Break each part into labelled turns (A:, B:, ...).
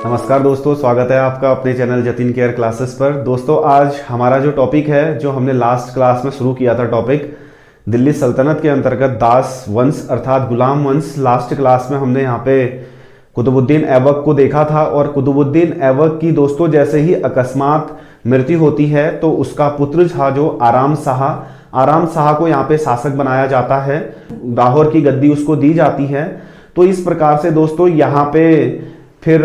A: नमस्कार दोस्तों, स्वागत है आपका अपने चैनल जतिन केयर क्लासेस पर। दोस्तों, आज हमारा जो टॉपिक है, जो हमने लास्ट क्लास में शुरू किया था टॉपिक, दिल्ली सल्तनत के अंतर्गत दास वंश अर्थात गुलाम वंश। लास्ट क्लास में हमने यहाँ पे कुतुबुद्दीन ऐबक को देखा था और कुतुबुद्दीन ऐबक की दोस्तों जैसे ही अकस्मात मृत्यु होती है तो उसका पुत्र था जो आराम शाह को यहाँ पे शासक बनाया जाता है। लाहौर की गद्दी उसको दी जाती है। तो इस प्रकार से दोस्तों यहाँ पे फिर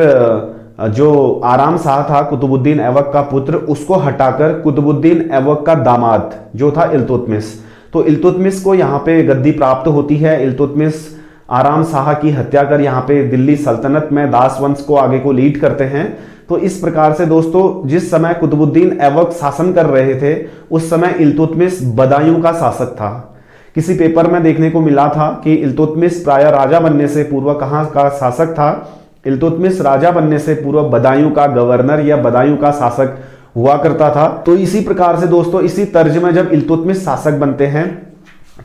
A: जो आराम शाह था कुतुबुद्दीन ऐबक का पुत्र, उसको हटाकर कुतुबुद्दीन ऐबक का दामाद जो था इल्तुतमिश, तो इल्तुतमिश को यहाँ पे गद्दी प्राप्त होती है। इल्तुतमिश आराम शाह की हत्या कर यहाँ पे दिल्ली सल्तनत में दास वंश को आगे को लीड करते हैं। तो इस प्रकार से दोस्तों जिस समय कुतुबुद्दीन ऐबक शासन कर रहे थे उस समय इल्तुतमिश बदायूं का शासक था। किसी पेपर में देखने को मिला था कि इल्तुतमिश प्राय राजा बनने से पूर्व कहाँ का शासक था। इल्तुतमिश राजा बनने से पूर्व बदायूं का गवर्नर या बदायूं का शासक हुआ करता था। तो इसी प्रकार से दोस्तों इसी तर्ज में जब इल्तुतमिश शासक बनते हैं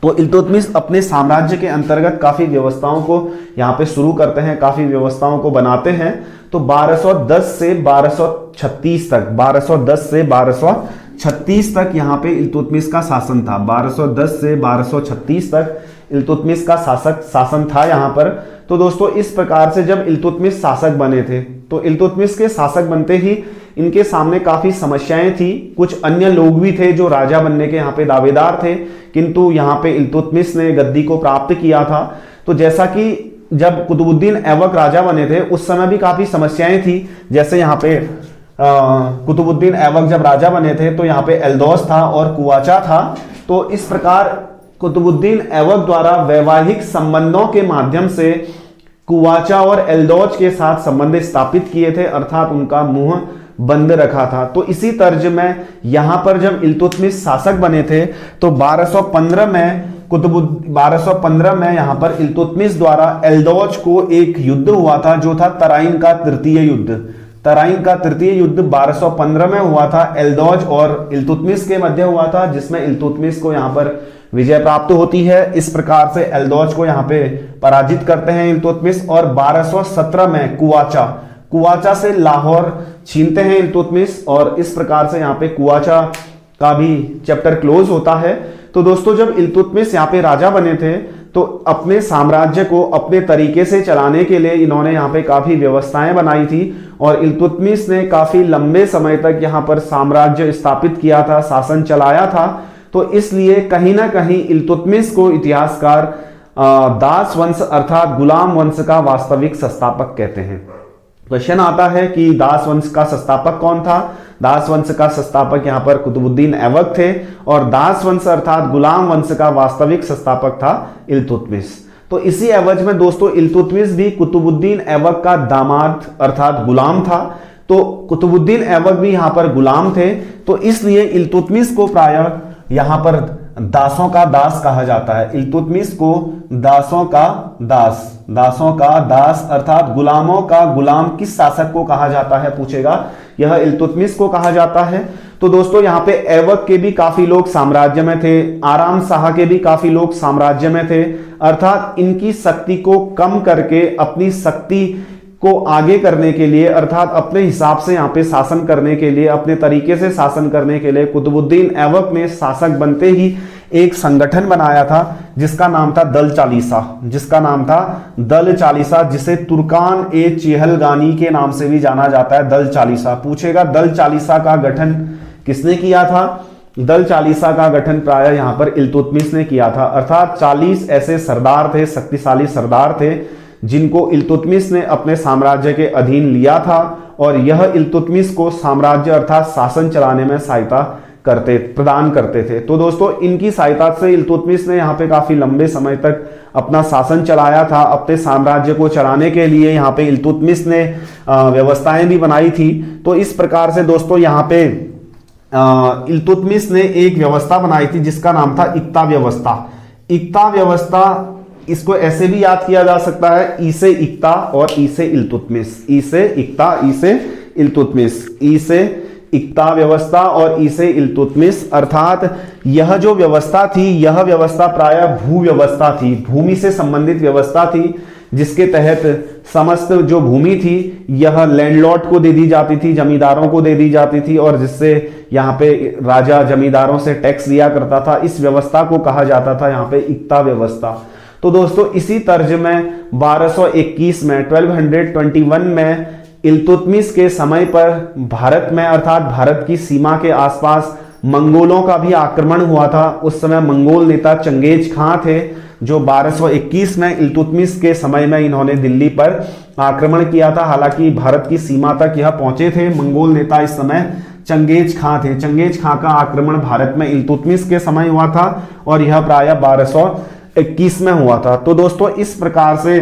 A: तो इल्तुतमिश अपने साम्राज्य के अंतर्गत काफी व्यवस्थाओं को यहाँ पे शुरू करते हैं, काफी व्यवस्थाओं को बनाते हैं। तो 1210 से 1236 तक 1236 तक यहाँ पे इल्तुतमिश का शासन था। 1210 से 1236 तक इल्तुतमिश का शासन था यहाँ पर। तो दोस्तों इस प्रकार से जब इल्तुतमिश शासक बने थे तो इल्तुतमिश के शासक बनते ही इनके सामने काफी समस्याएं थी। कुछ अन्य लोग भी थे जो राजा बनने के यहाँ पे दावेदार थे, किंतु यहाँ पे इल्तुतमिश ने गद्दी को प्राप्त किया था। तो जैसा कि जब कुतुबुद्दीन ऐबक राजा बने थे उस समय भी काफी समस्याएं थी। जैसे यहाँ पे कुतुबुद्दीन ऐबक जब राजा बने थे तो यहाँ पे एल्दौस था और कुवाचा था। तो इस प्रकार कुतुबुद्दीन ऐबक द्वारा वैवाहिक संबंधों के माध्यम से कुवाचा और एल्दौज के साथ संबंध स्थापित किए थे, अर्थात उनका मुंह बंद रखा था। तो इसी तर्ज में यहां पर जब इल्तुतमिश शासक बने थे तो 1215 में यहां पर इल्तुतमिश द्वारा एल्दौज को एक युद्ध हुआ था जो था तराइन का तृतीय युद्ध 1215 में हुआ था। एल्दौज और इल्तुतमिश के मध्य हुआ था, जिसमें इल्तुतमिश को यहां पर विजय प्राप्त होती है। इस प्रकार से एल्दौज को यहां पे पराजित करते हैं इल्तुतमिश। और 1217 में कुवाचा से लाहौर छीनते हैं इल्तुतमिश और इस प्रकार से यहाँ पे कुवाचा का भी चैप्टर क्लोज होता है। तो दोस्तों जब इल्तुतमिश यहाँ पे राजा बने थे तो अपने साम्राज्य को अपने तरीके से चलाने के लिए इन्होंने यहाँ पे काफी व्यवस्थाएं बनाई थी और इल्तुतमिश ने काफी लंबे समय तक यहाँ पर साम्राज्य स्थापित किया था, शासन चलाया था। तो इसलिए कहीं ना कहीं इल्तुतमिश को इतिहासकार दास वंश अर्थात गुलाम वंश का वास्तविक संस्थापक कहते हैं। क्वेश्चन आता है कि दास वंश का संस्थापक कौन था। दास वंश का संस्थापक यहाँ पर कुतुबुद्दीन ऐबक थे और दास वंश अर्थात गुलाम वंश का वास्तविक संस्थापक था इल्तुतमिश। तो इसी एवज में दोस्तों इल्तुतमिश भी कुतुबुद्दीन ऐबक का दामाद अर्थात गुलाम था। तो कुतुबुद्दीन ऐबक भी यहाँ पर गुलाम थे, तो इसलिए इल्तुतमिश को प्रायः यहाँ पर दासों का दास कहा जाता है। इल्तुतमिश को दासों का दास अर्थात गुलामों का गुलाम किस शासक को कहा जाता है पूछेगा, यह इल्तुतमिश को कहा जाता है। तो दोस्तों यहाँ पे ऐबक के भी काफी लोग साम्राज्य में थे, आराम शाह के भी काफी लोग साम्राज्य में थे, अर्थात इनकी शक्ति को कम करके अपनी शक्ति को आगे करने के लिए अर्थात अपने हिसाब से यहाँ पे शासन करने के लिए, अपने तरीके से शासन करने के लिए कुतुबुद्दीन ऐबक ने शासक बनते ही एक संगठन बनाया था जिसका नाम था दल चालीसा, जिसे तुर्कान ए चेहलगानी के नाम से भी जाना जाता है। दल चालीसा पूछेगा, दल चालीसा का गठन किसने किया था। दल चालीसा का गठन प्रायः यहाँ पर इल्तुतमिश ने किया था, अर्थात 40 ऐसे सरदार थे, शक्तिशाली सरदार थे जिनको इल्तुतमिश ने अपने साम्राज्य के अधीन लिया था और यह इल्तुतमिश को साम्राज्य अर्थात शासन चलाने में सहायता प्रदान करते थे। तो दोस्तों इनकी सहायता से इल्तुतमिश ने यहाँ पे काफी लंबे समय तक अपना शासन चलाया था। अपने साम्राज्य को चलाने के लिए यहाँ पे इल्तुतमिश ने व्यवस्थाएं भी बनाई थी। तो इस प्रकार से दोस्तों यहाँ पे इल्तुतमिश ने एक व्यवस्था बनाई थी जिसका नाम था इक्ता व्यवस्था। इसको ऐसे भी याद किया जा सकता है, ई से इक्ता और ई से इल्तुतमिश, ई से इक्ता, ई से इल्तुतमिश, ई से इक्ता व्यवस्था और ई से इल्तुतमिश। अर्थात यह जो व्यवस्था थी यह व्यवस्था प्रायः भू व्यवस्था थी, भूमि से संबंधित व्यवस्था थी, जिसके तहत समस्त जो भूमि थी यह लैंडलॉर्ड को दे दी जाती थी, जमींदारों को दे दी जाती थी, और जिससे यहाँ पे राजा जमींदारों से टैक्स लिया करता था। इस व्यवस्था को कहा जाता था यहाँ पे इक्ता व्यवस्था। तो दोस्तों इसी तर्ज में 1221 में 1221 में इल्तुतमिश के समय पर भारत में अर्थात भारत की सीमा के आसपास मंगोलों का भी आक्रमण हुआ था। उस समय मंगोल नेता चंगेज खां थे जो 1221 में इल्तुतमिश के समय में इन्होंने दिल्ली पर आक्रमण किया था। हालांकि भारत की सीमा तक यह पहुंचे थे। मंगोल नेता इस समय चंगेज खां थे। चंगेज खां का आक्रमण भारत में इल्तुतमिश के समय हुआ था और यह प्रायः 1221 में हुआ था। तो दोस्तों इस प्रकार से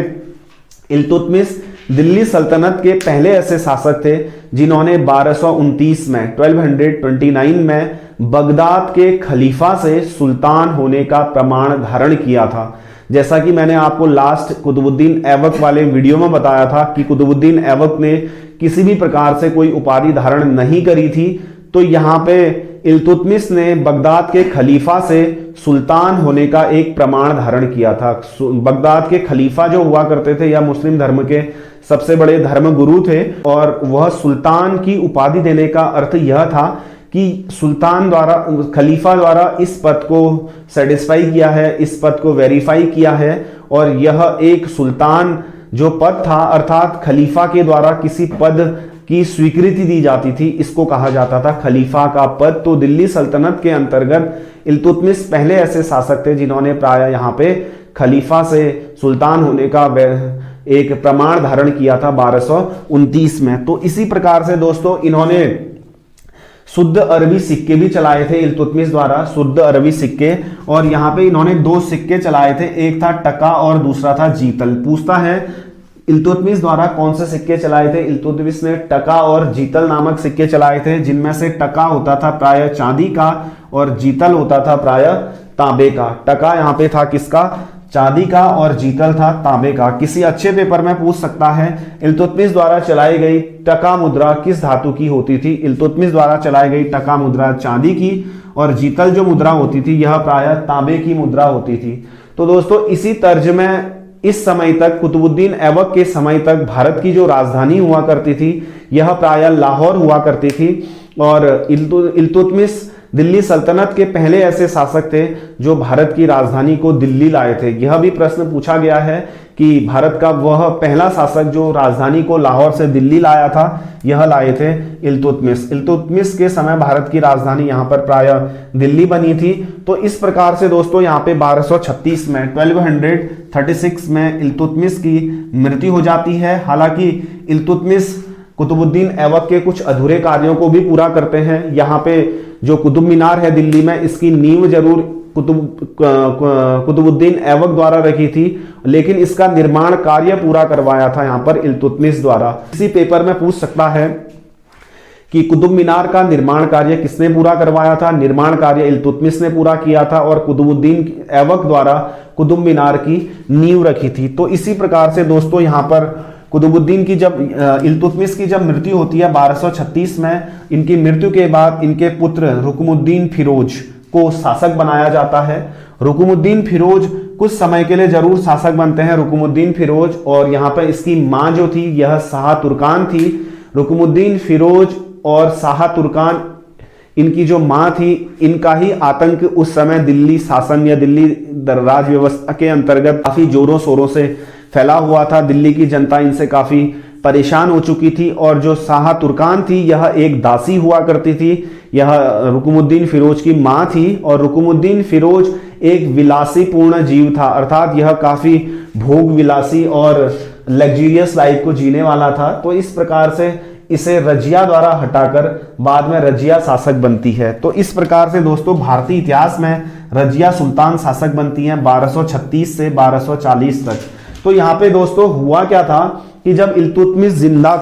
A: इल्तुतमिश दिल्ली सल्तनत के पहले ऐसे शासक थे जिन्होंने 1229 में 1229 में बगदाद के खलीफा से सुल्तान होने का प्रमाण धारण किया था। जैसा कि मैंने आपको लास्ट कुतुबुद्दीन ऐबक वाले वीडियो में बताया था कि कुतुबुद्दीन ऐबक ने किसी भी प्रकार से कोई उपाधि धारण नहीं करी थी, तो यहाँ पे इल्तुतमिश ने बगदाद के खलीफा से सुल्तान होने का एक प्रमाण धारण किया था। बगदाद के खलीफा जो हुआ करते थे या मुस्लिम धर्म के सबसे बड़े धर्म गुरु थे, और वह सुल्तान की उपाधि देने का अर्थ यह था कि सुल्तान द्वारा, खलीफा द्वारा इस पद को सेटिस्फाई किया है, इस पद को वेरीफाई किया है, और यह एक सुल्तान जो पद था अर्थात खलीफा के द्वारा किसी पद की स्वीकृति दी जाती थी, इसको कहा जाता था खलीफा का पद। तो दिल्ली सल्तनत के अंतर्गत इल्तुतमिश पहले ऐसे शासक थे जिन्होंने प्रायः यहाँ पे खलीफा से सुल्तान होने का एक प्रमाण धारण किया था 1229 में। तो इसी प्रकार से दोस्तों इन्होंने शुद्ध अरबी सिक्के भी चलाए थे इल्तुतमिश द्वारा, शुद्ध अरबी सिक्के, और यहाँ पे इन्होंने 2 सिक्के चलाए थे, एक था टका और दूसरा था जीतल। पूछता है इल्तुतमिश द्वारा कौन से सिक्के चलाए थे? इल्तुतमिश ने टका और जीतल नामक सिक्के चलाए थे, जिनमें से टका होता था प्रायः चांदी का और जीतल होता था प्रायः तांबे का। टका यहाँ पे था किसका? चांदी का, और जीतल था तांबे का। किसी अच्छे पेपर में पूछ सकता है इल्तुतमिश द्वारा चलाई गई टका मुद्रा किस धातु की होती थी? इल्तुतमिश द्वारा चलाई गई टका मुद्रा चांदी की, और जीतल जो मुद्रा होती थी यह प्रायः तांबे की मुद्रा होती थी। तो दोस्तों इसी तर्ज में इस समय तक, कुतुबुद्दीन ऐबक के समय तक, भारत की जो राजधानी हुआ करती थी यह प्रायः लाहौर हुआ करती थी, और इल्तुतमिश दिल्ली सल्तनत के पहले ऐसे शासक थे जो भारत की राजधानी को दिल्ली लाए थे। यह भी प्रश्न पूछा गया है कि भारत का वह पहला शासक जो राजधानी को लाहौर से दिल्ली लाया था, यह लाए थे इल्तुतमिश। इल्तुतमिश के समय भारत की राजधानी यहाँ पर प्रायः दिल्ली बनी थी। तो इस प्रकार से दोस्तों यहाँ पे 1236 में 1236 में इल्तुतमिश की मृत्यु हो जाती है। हालांकि इल्तुतमिश कुतुबुद्दीन ऐबक के कुछ अधूरे कार्यों को भी पूरा करते हैं। यहाँ पे जो कुतुब मीनार है दिल्ली में, इसकी नींव जरूर कुतुबुद्दीन ऐबक द्वारा रखी थी, लेकिन इसका निर्माण कार्य पूरा करवाया था यहाँ पर इल्तुतमिश द्वारा। इसी पेपर में पूछ सकता है कि कुतुब मीनार का निर्माण कार्य किसने पूरा करवाया था? निर्माण कार्य इल्तुतमिश ने पूरा किया था, और कुतुबुद्दीन ऐबक द्वारा कुतुब मीनार की नींव रखी थी। तो इसी प्रकार से दोस्तों यहाँ पर कुतुबुद्दीन की जब इल्तुतमिश की जब मृत्यु होती है 1236 में, इनकी मृत्यु के बाद इनके पुत्र रुकमुद्दीन फिरोज को शासक बनाया जाता है। रुकमुद्दीन फिरोज कुछ समय के लिए जरूर शासक बनते हैं, रुकमुद्दीन फिरोज, और यहाँ पर इसकी मां जो थी यह शाह तुर्कान थी। रुकमुद्दीन फिरोज और शाह तुर्कान, इनकी जो मां थी, इनका ही आतंक उस समय दिल्ली शासन या दिल्ली राज व्यवस्था के अंतर्गत काफी जोरों शोरों से फैला हुआ था। दिल्ली की जनता इनसे काफी परेशान हो चुकी थी, और जो शाह तुर्कान थी यह एक दासी हुआ करती थी। यह रुकमुद्दीन फिरोज की मां थी, और रुकमुद्दीन फिरोज एक विलासी पूर्ण जीव था, अर्थात यह काफी भोग विलासी और लग्जरियस लाइफ को जीने वाला था। तो इस प्रकार से इसे रजिया द्वारा हटाकर बाद में रजिया शासक बनती है। तो इस प्रकार से दोस्तों भारतीय इतिहास में रजिया सुल्तान शासक बनती हैं 1236 से 1240 तक। तो यहाँ पे दोस्तों हुआ क्या था कि जब इल्तुतमिश जिंदा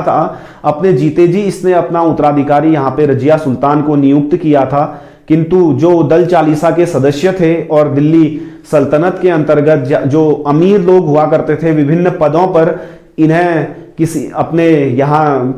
A: था, अपने जीते जी इसने अपना उत्तराधिकारी यहाँ पे रजिया सुल्तान को नियुक्त किया था, किंतु जो दल चालीसा के सदस्य थे और दिल्ली सल्तनत के अंतर्गत जो अमीर लोग हुआ करते थे विभिन्न पदों पर, इन्हें किसी अपने यहाँ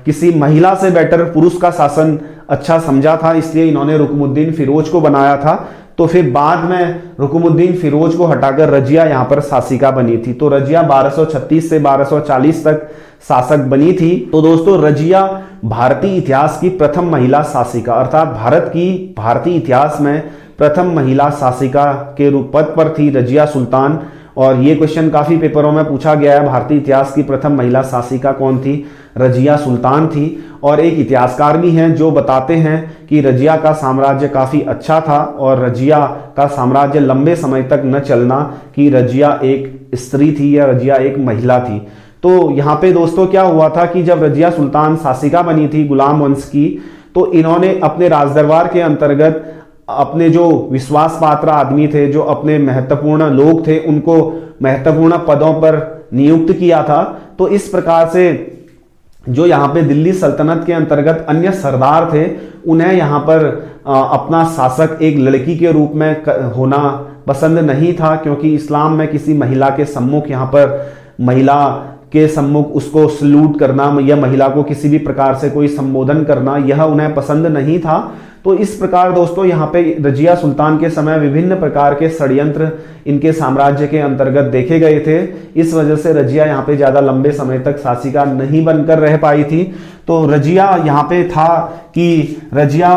A: किसी महिला से बेटर पुरुष का शासन अच्छा समझा था, इसलिए इन्होंने रुकमुद्दीन फिरोज को बनाया था। तो फिर बाद में रुकुमुद्दीन फिरोज को हटाकर रजिया यहाँ पर शासिका बनी थी। तो रजिया 1236 से 1240 तक शासक बनी थी। तो दोस्तों रजिया भारतीय इतिहास की प्रथम महिला शासिका अर्थात भारतीय इतिहास में प्रथम महिला शासिका के रूप पद पर थी रजिया सुल्तान। और ये क्वेश्चन काफी पेपरों में पूछा गया है, भारतीय इतिहास की प्रथम महिला शासिका कौन थी? रजिया सुल्तान थी। और एक इतिहासकार भी हैं जो बताते हैं कि रजिया का साम्राज्य काफी अच्छा था और रजिया का साम्राज्य लंबे समय तक न चलना कि रजिया एक स्त्री थी या रजिया एक महिला थी। तो यहाँ पे दोस्तों क्या हुआ था कि जब रजिया सुल्तान शासिका बनी थी गुलाम वंश की, तो इन्होंने अपने राजदरबार के अंतर्गत अपने जो विश्वास पात्र आदमी थे, जो अपने महत्वपूर्ण लोग थे, उनको महत्वपूर्ण पदों पर नियुक्त किया था। तो इस प्रकार से जो यहाँ पे दिल्ली सल्तनत के अंतर्गत अन्य सरदार थे, उन्हें यहाँ पर अपना शासक एक लड़की के रूप में होना पसंद नहीं था, क्योंकि इस्लाम में किसी महिला के सम्मुख यहाँ पर महिला के सम्मुख उसको सल्यूट करना या महिला को किसी भी प्रकार से कोई संबोधन करना यह उन्हें पसंद नहीं था। तो इस प्रकार दोस्तों यहाँ पे रजिया सुल्तान के समय विभिन्न प्रकार के षड्यंत्र इनके साम्राज्य के अंतर्गत देखे गए थे। इस वजह से रजिया यहाँ पे ज्यादा लंबे समय तक शासिका नहीं बनकर रह पाई थी। तो रजिया यहाँ पे था कि रजिया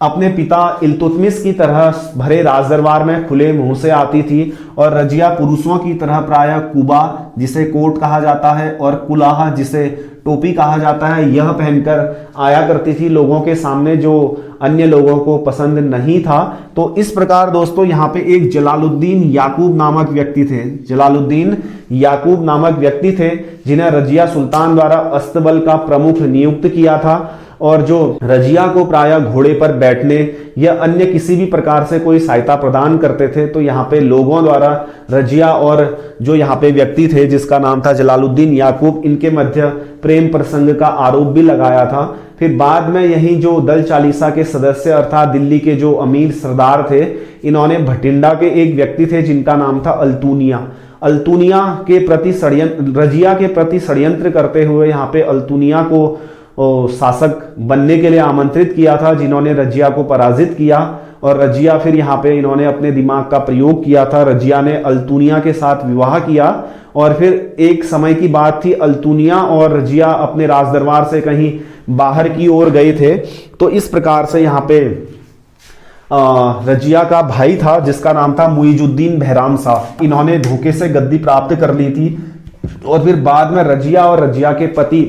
A: अपने पिता इल्तुतमिश की तरह भरे राजदरबार में खुले मुंह से आती थी और रजिया पुरुषों की तरह प्रायः कुबा जिसे कोट कहा जाता है और कुलाहा जिसे टोपी कहा जाता है यह पहनकर आया करती थी लोगों के सामने, जो अन्य लोगों को पसंद नहीं था। तो इस प्रकार दोस्तों यहाँ पे एक जलालुद्दीन याकूब नामक व्यक्ति थे, जलालुद्दीन याकूब नामक व्यक्ति थे जिन्हें रजिया सुल्तान द्वारा अस्तबल का प्रमुख नियुक्त किया था और जो रजिया को प्रायः घोड़े पर बैठने या अन्य किसी भी प्रकार से कोई सहायता प्रदान करते थे। तो यहाँ पे लोगों द्वारा रजिया और जो यहाँ पे व्यक्ति थे जिसका नाम था जलालुद्दीन याकूब, इनके मध्य प्रेम प्रसंग का आरोप भी लगाया था। फिर बाद में यही जो दल चालीसा के सदस्य अर्थात दिल्ली के जो अमीर सरदार थे, इन्होंने भटिंडा के एक व्यक्ति थे जिनका नाम था अल्तुनिया के प्रति रजिया के प्रति षड्यंत्र करते हुए यहाँ पे अल्तुनिया को शासक बनने के लिए आमंत्रित किया था, जिन्होंने रजिया को पराजित किया। और रजिया फिर यहाँ पे इन्होंने अपने दिमाग का प्रयोग किया था, रजिया ने अल्तुनिया के साथ विवाह किया और फिर एक समय की बात थी, अल्तुनिया और रजिया अपने राजदरबार से कहीं बाहर की ओर गए थे। तो इस प्रकार से यहाँ पे रजिया का भाई था जिसका नाम था मुइजुद्दीन बहराम शाह, इन्होंने धोखे से गद्दी प्राप्त कर ली थी और फिर बाद में रजिया और रजिया के पति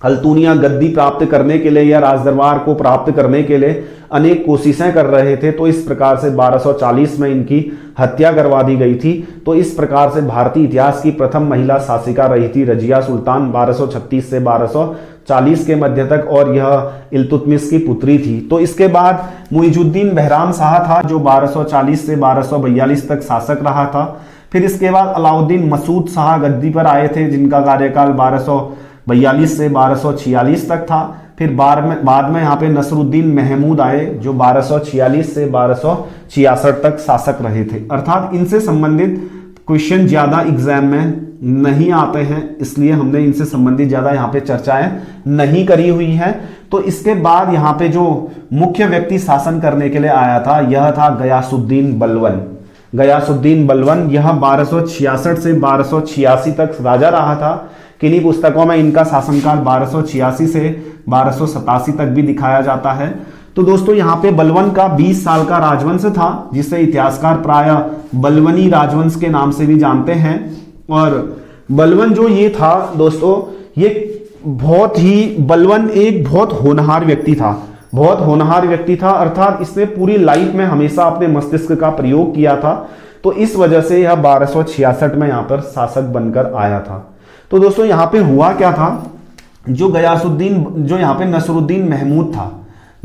A: अल्तुनिया गद्दी प्राप्त करने के लिए या राजदरबार को प्राप्त करने के लिए अनेक कोशिशें कर रहे थे। तो इस प्रकार से 1240 में इनकी हत्या करवा दी गई थी। तो इस प्रकार से भारतीय इतिहास की प्रथम महिला शासिका रही थी रजिया सुल्तान 1236 से 1240 के मध्य तक और यह इल्तुतमिश की पुत्री थी। तो इसके बाद मुइजुद्दीन बहराम शाह था जो 1240 से 1242 तक शासक रहा था। फिर इसके बाद अलाउद्दीन मसूद शाह गद्दी पर आए थे जिनका कार्यकाल 1242 से 1246 तक था। फिर बाद में यहाँ पे नसरुद्दीन महमूद आए जो 1246 से 1266 तक शासक रहे थे। अर्थात इनसे संबंधित क्वेश्चन ज्यादा एग्जाम में नहीं आते हैं, इसलिए हमने इनसे संबंधित ज्यादा यहाँ पे चर्चाएं नहीं करी हुई हैं। तो इसके बाद यहाँ पे जो मुख्य व्यक्ति शासन करने के लिए आया था यह था गयासुद्दीन बलबन। गयासुद्दीन बलबन यह 1266 से 1286 तक राजा रहा था। किन्हीं पुस्तकों में इनका शासनकाल 1286 से 1287 तक भी दिखाया जाता है। तो दोस्तों यहाँ पे बलबन का 20 साल का राजवंश था जिसे इतिहासकार प्रायः बलबनी राजवंश के नाम से भी जानते हैं। और बलबन जो ये था दोस्तों, ये बलबन एक बहुत होनहार व्यक्ति था, बहुत होनहार व्यक्ति था। अर्थात इसने पूरी लाइफ में हमेशा अपने मस्तिष्क का प्रयोग किया था। तो इस वजह से यह 1266 में यहाँ पर शासक बनकर आया था। तो दोस्तों यहाँ पे हुआ क्या था, जो यहाँ पे नसरुद्दीन महमूद था,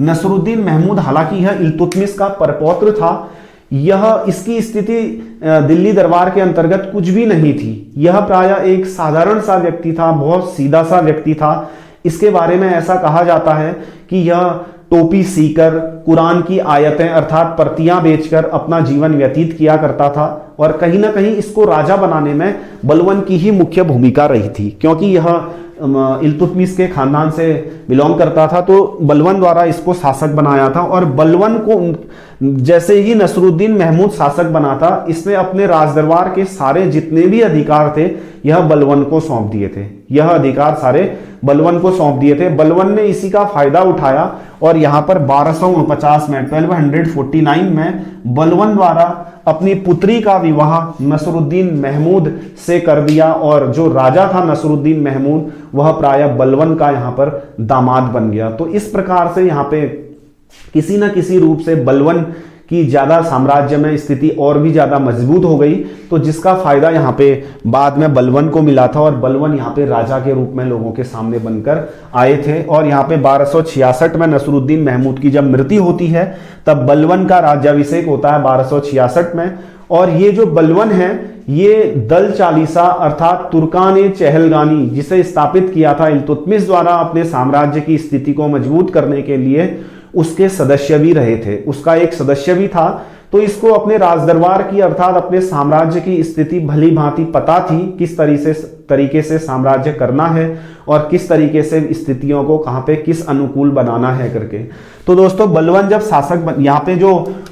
A: नसरुद्दीन महमूद हालांकि यह इल्तुतमिश का परपौत्र था, यह इसकी स्थिति दिल्ली दरबार के अंतर्गत कुछ भी नहीं थी। यह प्रायः एक साधारण सा व्यक्ति था, बहुत सीधा सा व्यक्ति था। इसके बारे में ऐसा कहा जाता है कि यह टोपी सीकर कुरान की आयतें अर्थात प्रतियां बेचकर अपना जीवन व्यतीत किया करता था और कहीं ना कहीं इसको राजा बनाने में बलबन की ही मुख्य भूमिका रही थी, क्योंकि यह इल्तुतमिश के खानदान से बिलोंग करता था, तो बलवन द्वारा इसको शासक बनाया था। और बलवन को जैसे ही नसरुद्दीन महमूद शासक बना था, इसने अपने राजदरबार के सारे जितने भी अधिकार थे यह बलवन को सौंप दिए थे। यह अधिकार सारे बलवन को सौंप दिए थे। बलवन ने इसी का फायदा उठाया और यहां पर 1249 में 1249 में बलवन द्वारा अपनी पुत्री का विवाह नसरुद्दीन महमूद से कर दिया, और जो राजा था नसरुद्दीन महमूद वह प्रायः बलवन का यहां पर दामाद बन गया। तो इस प्रकार से यहां पे किसी न किसी रूप से बलवन की ज्यादा साम्राज्य में स्थिति और भी ज्यादा मजबूत हो गई, तो जिसका फायदा यहाँ पे बाद में बलवन को मिला था, और बलवन यहाँ पे राजा के रूप में लोगों के सामने बनकर आए थे। और यहाँ पे 1266 में नसरुद्दीन महमूद की जब मृत्यु होती है तब बलवन का राज्याभिषेक होता है 1266 में। और ये जो बलवन है ये दल चालीसा अर्थात तुर्कान चहलगानी जिसे स्थापित किया था इल्तुतमिश द्वारा अपने साम्राज्य की स्थिति को मजबूत करने के लिए, उसके सदस्य भी रहे थे, उसका एक सदस्य भी था। तो इसको अपने राजदरबार की अर्थात अपने साम्राज्य की स्थिति भली भांति पता थी, किस तरीके से साम्राज्य करना है और किस तरीके से स्थितियों को कहां पे किस अनुकूल बनाना है करके। तो दोस्तों बलवन जब शासक यहाँ पे जो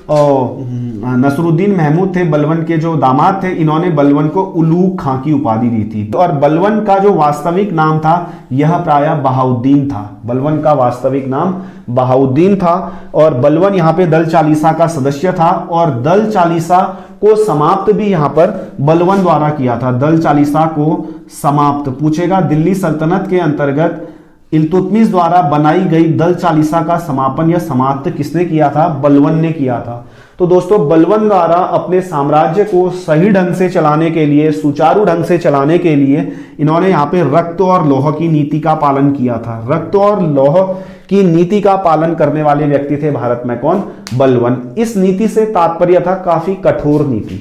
A: नसरुद्दीन महमूद थे, बलवन के जो दामाद थे, इन्होंने बलवन को उलूग खां की उपाधि दी थी। और बलवन का जो वास्तविक नाम था यह प्रायः बहाउद्दीन था। बलवन का वास्तविक नाम बहाउद्दीन था। और बलवन यहाँ पे दल चालीसा का सदस्य था, और दल चालीसा को समाप्त भी यहां पर बलवन द्वारा किया था। दल चालीसा को समाप्त पूछेगा, दिल्ली सल्तनत के अंतर्गत इल्तुतमिश द्वारा बनाई गई दल चालीसा का समापन या समाप्त किसने किया था? बलवन ने किया था। तो दोस्तों बलवन द्वारा अपने साम्राज्य को सही ढंग से चलाने के लिए, सुचारू ढंग से चलाने के लिए इन्होंने यहाँ पे रक्त और लौह की नीति का पालन किया था। रक्त और लौह की नीति का पालन करने वाले व्यक्ति थे भारत में कौन? बलवन। इस नीति से तात्पर्य था काफी कठोर नीति,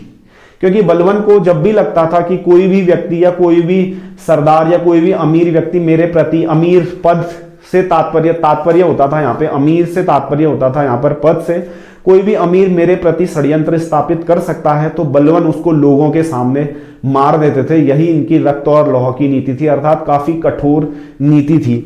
A: क्योंकि बलवन को जब भी लगता था कि कोई भी व्यक्ति या कोई भी सरदार या कोई भी अमीर व्यक्ति मेरे प्रति, अमीर पद से तात्पर्य होता था यहाँ पे, अमीर से तात्पर्य होता था यहाँ पर पद से, कोई भी अमीर मेरे प्रति षड्यंत्र स्थापित कर सकता है तो बलवन उसको लोगों के सामने मार देते थे। यही इनकी रक्त और लौह की नीति थी, अर्थात काफी कठोर नीति थी।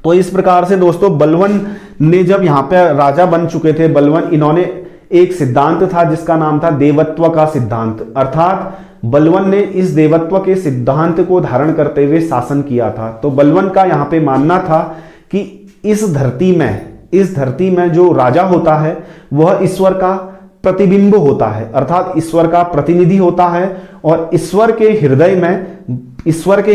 A: तो इस प्रकार से दोस्तों बलवन ने जब यहाँ पे राजा बन चुके थे बलवन, इन्होंने एक सिद्धांत था जिसका नाम था देवत्व का सिद्धांत, अर्थात बलवन ने इस देवत्व के सिद्धांत को धारण करते हुए शासन किया था। तो बलवन का यहाँ पे मानना था कि इस धरती में जो राजा होता है वह ईश्वर का प्रतिबिंब होता है, अर्थात ईश्वर का प्रतिनिधि होता है, और ईश्वर के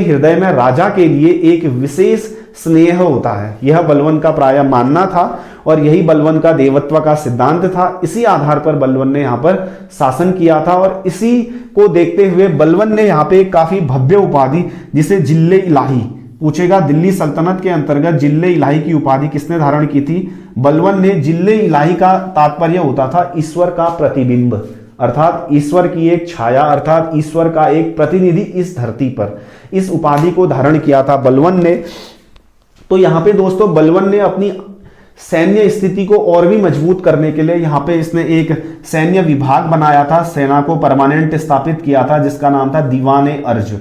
A: हृदय में राजा के लिए एक विशेष स्नेह होता है। यह बलवन का प्रायः मानना था और यही बलवन का देवत्व का सिद्धांत था। इसी आधार पर बलवन ने यहाँ पर शासन किया था, और इसी को देखते हुए बलवन ने यहाँ पे एक काफी भव्य उपाधि जिसे जिल्ले इलाही पूछेगा, दिल्ली सल्तनत के अंतर्गत जिल्ले इलाही की उपाधि किसने धारण की थी? बलवन ने। जिल्ले इलाही का तात्पर्य होता था ईश्वर का प्रतिबिंब, अर्थात ईश्वर की एक छाया, अर्थात ईश्वर का एक प्रतिनिधि इस धरती पर, इस उपाधि को धारण किया था बलवन ने। तो यहां पे दोस्तों बलवन ने अपनी सैन्य स्थिति को और भी मजबूत करने के लिए यहाँ पे इसने एक सैन्य विभाग बनाया था, सेना को परमानेंट स्थापित किया था जिसका नाम था दीवाने अर्ज।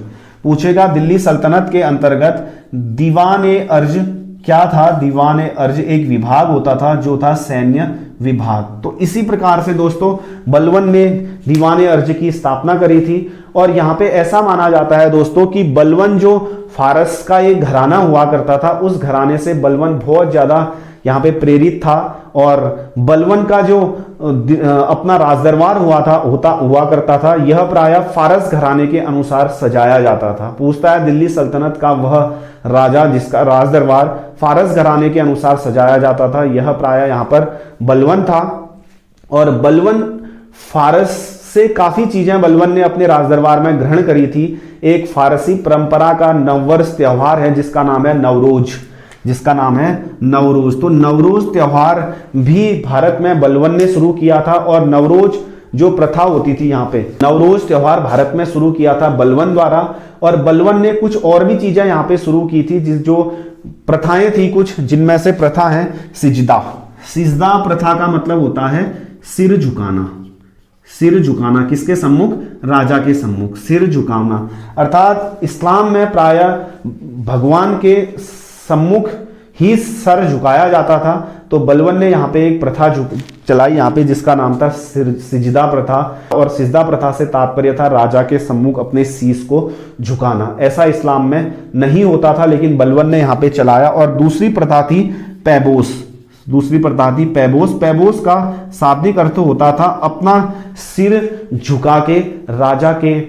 A: पूछेगा दिल्ली सल्तनत के अंतर्गत दीवाने अर्ज क्या था? दीवाने अर्ज एक विभाग होता था जो था सैन्य विभाग। तो इसी प्रकार से दोस्तों बलवन ने दीवाने अर्ज की स्थापना करी थी। और यहाँ पे ऐसा माना जाता है दोस्तों कि बलवन जो फारस का एक घराना हुआ करता था, उस घराने से बलवन बहुत ज्यादा यहाँ पे प्रेरित था, और बलवन का जो अपना राजदरबार हुआ करता था यह प्रायः फारस घराने के अनुसार सजाया जाता था। पूछता है दिल्ली सल्तनत का वह राजा जिसका राजदरबार फारस घराने के अनुसार सजाया जाता था, यह प्रायः यहाँ पर बलवन था। और बलवन फारस से काफी चीजें बलवन ने अपने राजदरबार में ग्रहण करी थी। एक फारसी परंपरा का नववर्ष त्योहार है जिसका नाम है नवरोज। तो नवरोज त्योहार भी भारत में बलवन ने शुरू किया था, और नवरोज जो प्रथा होती थी यहाँ पे, नवरोज त्योहार भारत में शुरू किया था बलवन द्वारा। और बलवन ने कुछ और भी चीजें यहाँ पे शुरू की थी, जो प्रथाएं थी कुछ, जिनमें से प्रथा है सिजदा प्रथा का मतलब होता है सिर झुकाना किसके सम्मुख? राजा के सम्मुख सिर झुकाना। अर्थात इस्लाम में प्रायः भगवान के सम्मुख ही सर झुकाया जाता था। तो बलबन ने यहाँ पे एक प्रथा चलाई यहाँ पे, जिसका नाम था सिजदा प्रथा। और सिजदा प्रथा से तात्पर्य था राजा के सम्मुख अपने शीश को झुकाना। ऐसा इस्लाम में नहीं होता था, लेकिन बलबन ने यहाँ पे चलाया। और दूसरी प्रथा थी पैबोस। पैबोस का शाब्दिक अर्थ होता था अपना सिर झुका के राजा के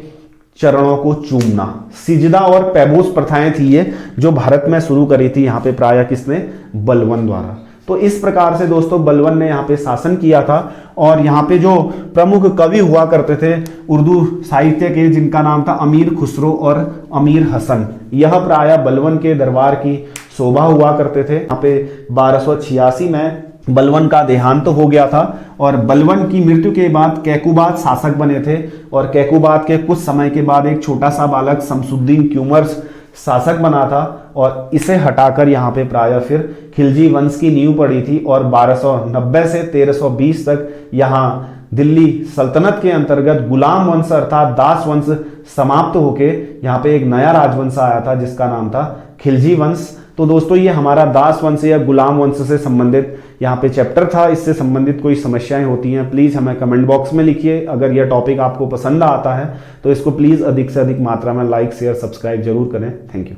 A: चरणों को चूमना। सिजदा और पैबोस प्रथाएं थी ये, जो भारत में शुरू करी थी यहाँ पे प्रायः किसने, बलबन द्वारा। तो इस प्रकार से दोस्तों बलबन ने यहाँ पे शासन किया था। और यहाँ पे जो प्रमुख कवि हुआ करते थे उर्दू साहित्य के, जिनका नाम था अमीर खुसरो और अमीर हसन, यह प्रायः बलबन के दरबार की शोभा हुआ करते थे। यहाँ पे 1286 में बलबन का देहांत हो गया था। और बलबन की मृत्यु के बाद कैकुबाद शासक बने थे। और कैकुबाद के कुछ समय के बाद एक छोटा सा बालक शमसुद्दीन क्यूमर्स शासक बना था। और इसे हटाकर यहाँ पे प्रायः फिर खिलजी वंश की नींव पड़ी थी। और 1290 से 1320 तक यहाँ दिल्ली सल्तनत के अंतर्गत गुलाम वंश अर्थात दास वंश समाप्त होके यहाँ पे एक नया राजवंश आया था, जिसका नाम था खिलजी वंश। तो दोस्तों ये हमारा दास वंश या गुलाम वंश से संबंधित यहाँ पे चैप्टर था। इससे संबंधित कोई समस्याएं होती हैं प्लीज़ हमें कमेंट बॉक्स में लिखिए। अगर यह टॉपिक आपको पसंद आता है तो इसको प्लीज़ अधिक से अधिक मात्रा में लाइक शेयर सब्सक्राइब जरूर करें। Thank you.